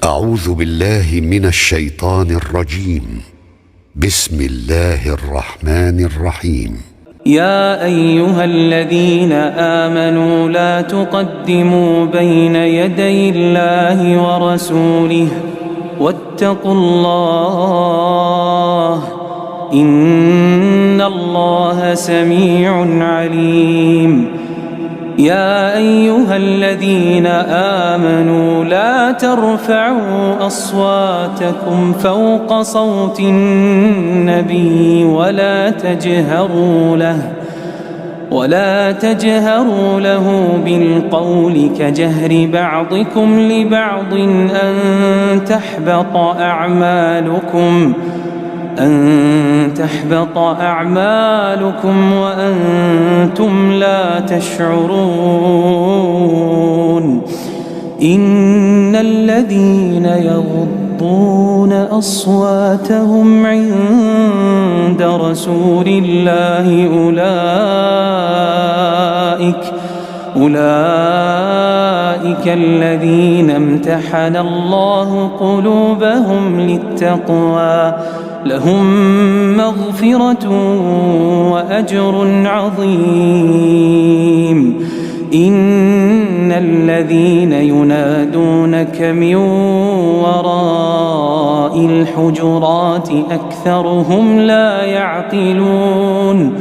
أعوذ بالله من الشيطان الرجيم. بسم الله الرحمن الرحيم. يا أيها الذين آمنوا لا تقدموا بين يدي الله ورسوله واتقوا الله إن الله سميع عليم. يا أيها الذين آمنوا لا ترفعوا أصواتكم فوق صوت النبي ولا تجهروا له بالقول كجهر بعضكم لبعض أن تحبط أعمالكم وأنتم لا تشعرون. إن الذين يغضون أصواتهم عند رسول الله أولئك الذين امتحن الله قلوبهم للتقوى لهم مغفرة وأجر عظيم. إن الذين ينادونك من وراء الحجرات أكثرهم لا يعقلون.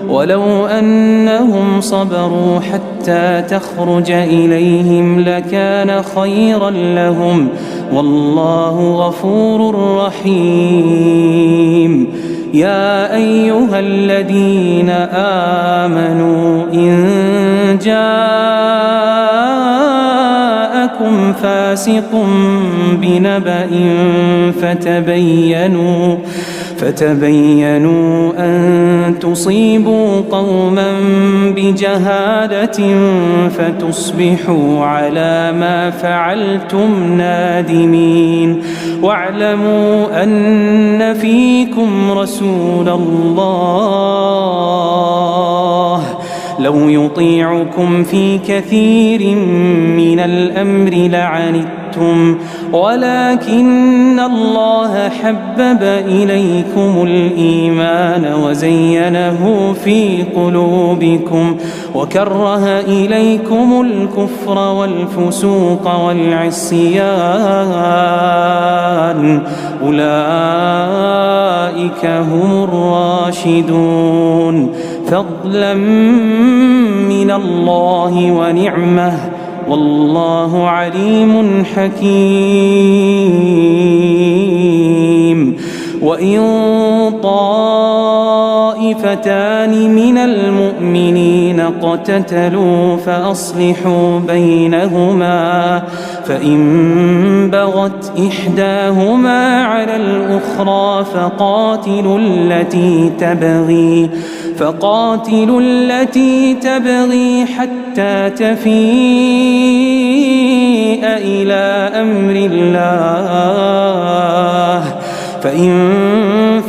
ولو أنهم صبروا حتى تخرج إليهم لكان خيرا لهم والله غفور رحيم. يا أيها الذين آمنوا إن جاءكم فاسق بنبأ فتبينوا أن تصيبوا قوما بجهالة فتصبحوا على ما فعلتم نادمين. واعلموا أن فيكم رسول الله لو يطيعكم في كثير من الأمر لعنتم ولكن الله حبب إليكم الإيمان وزينه في قلوبكم وكره إليكم الكفر والفسوق والعصيان أولئك هم الراشدون فضلا من الله ونعمه والله عليم حكيم. وإن طائفتان من المؤمنين اقتتلوا فأصلحوا بينهما فإن بغت إحداهما على الأخرى فقاتلوا التي تبغي حتى تفيء إلى أمر الله فإن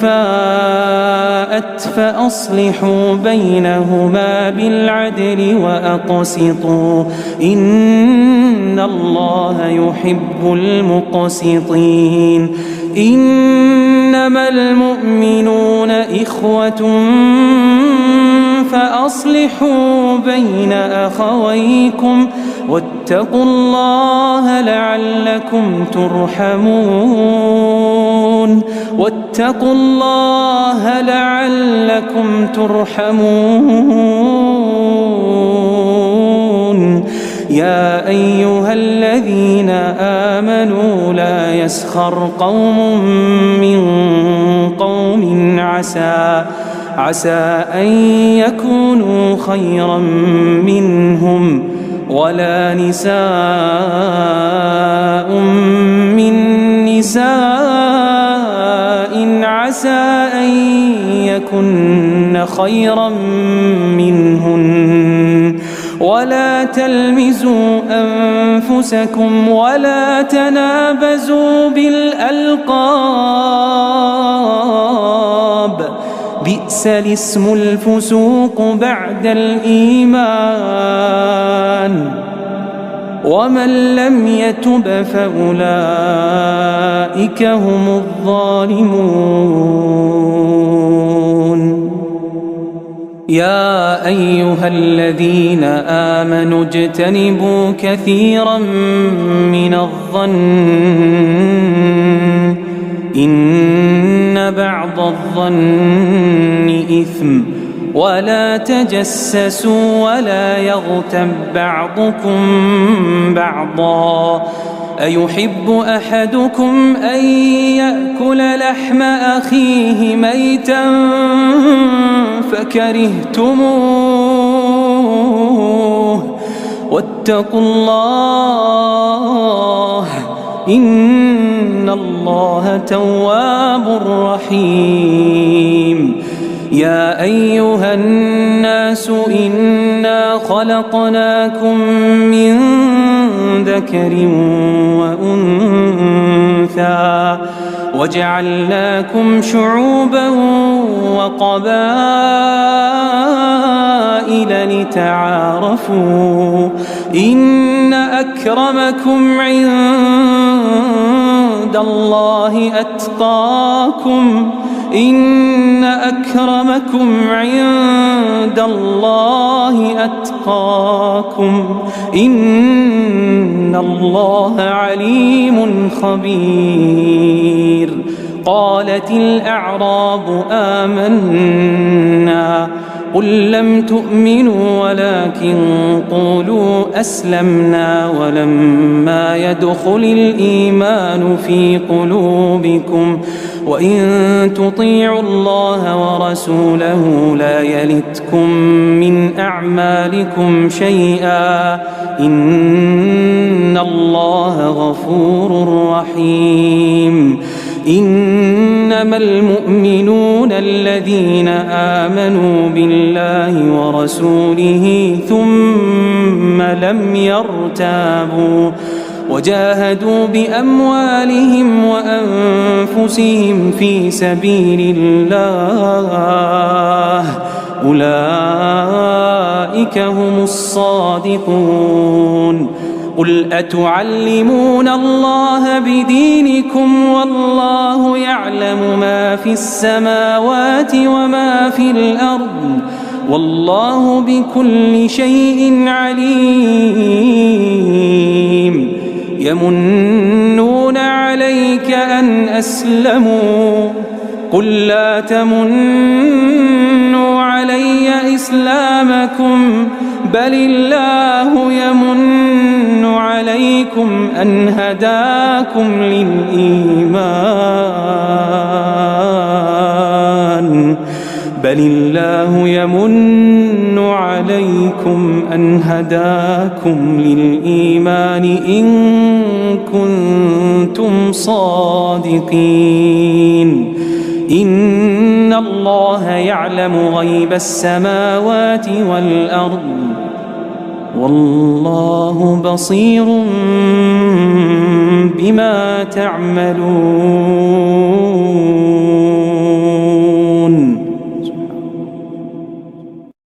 فاءت فأصلحوا بينهما بالعدل وأقسطوا إن الله يحب المقسطين. إنما المؤمنون إخوة فأصلحوا بين أخويكم واتقوا الله لعلكم ترحمون. يا أيها الذين آمنوا لا يسخر قوم من قوم عسى أن يكونوا خيرا منهم ولا نساء من نساء عسى أن يكن خيرا منهن ولا تلمزوا أنفسكم ولا تنابزوا بالألقاب بئس الاسم الفسوق بعد الإيمان ومن لم يتب فأولئك هم الظالمون. يا أيها الذين آمنوا اجتنبوا كثيرا من الظن إن بعض الظن إثم ولا تجسسوا ولا يغتب بعضكم بعضا أيحب أحدكم أن يأكل لحم أخيه ميتا فكرهتموه واتقوا الله إن الله تواب رحيم. يا أيها الناس إنا خلقناكم من ذكر وأنثى وجعلناكم شعوبا وقبائل لتعارفوا إن أكرمكم عند الله أتقاكم إن أكرمكم عند الله أتقاكم إن الله عليم خبير. قالت الأعراب آمنا قل لم تؤمنوا ولكن قولوا أسلمنا ولما يدخل الإيمان في قلوبكم وإن تطيعوا الله ورسوله لا يلتكم من أعمالكم شيئا إن الله غفور رحيم. إنما المؤمنون الذين آمنوا بالله ورسوله ثم لم يرتابوا وجاهدوا بأموالهم وأنفسهم في سبيل الله أولئك هم الصادقون. قل أتعلمون الله بدينكم والله يعلم ما في السماوات وما في الأرض والله بكل شيء عليم. يمنون عليك أن أسلموا قل لا تمنوا علي إسلامكم بل الله يمن عليكم أن هداكم للإيمان بل الله يمن عليكم أن هداكم للإيمان إن كنتم صادقين. إن الله يعلم غيب السماوات والأرض والله بصير بما تعملون.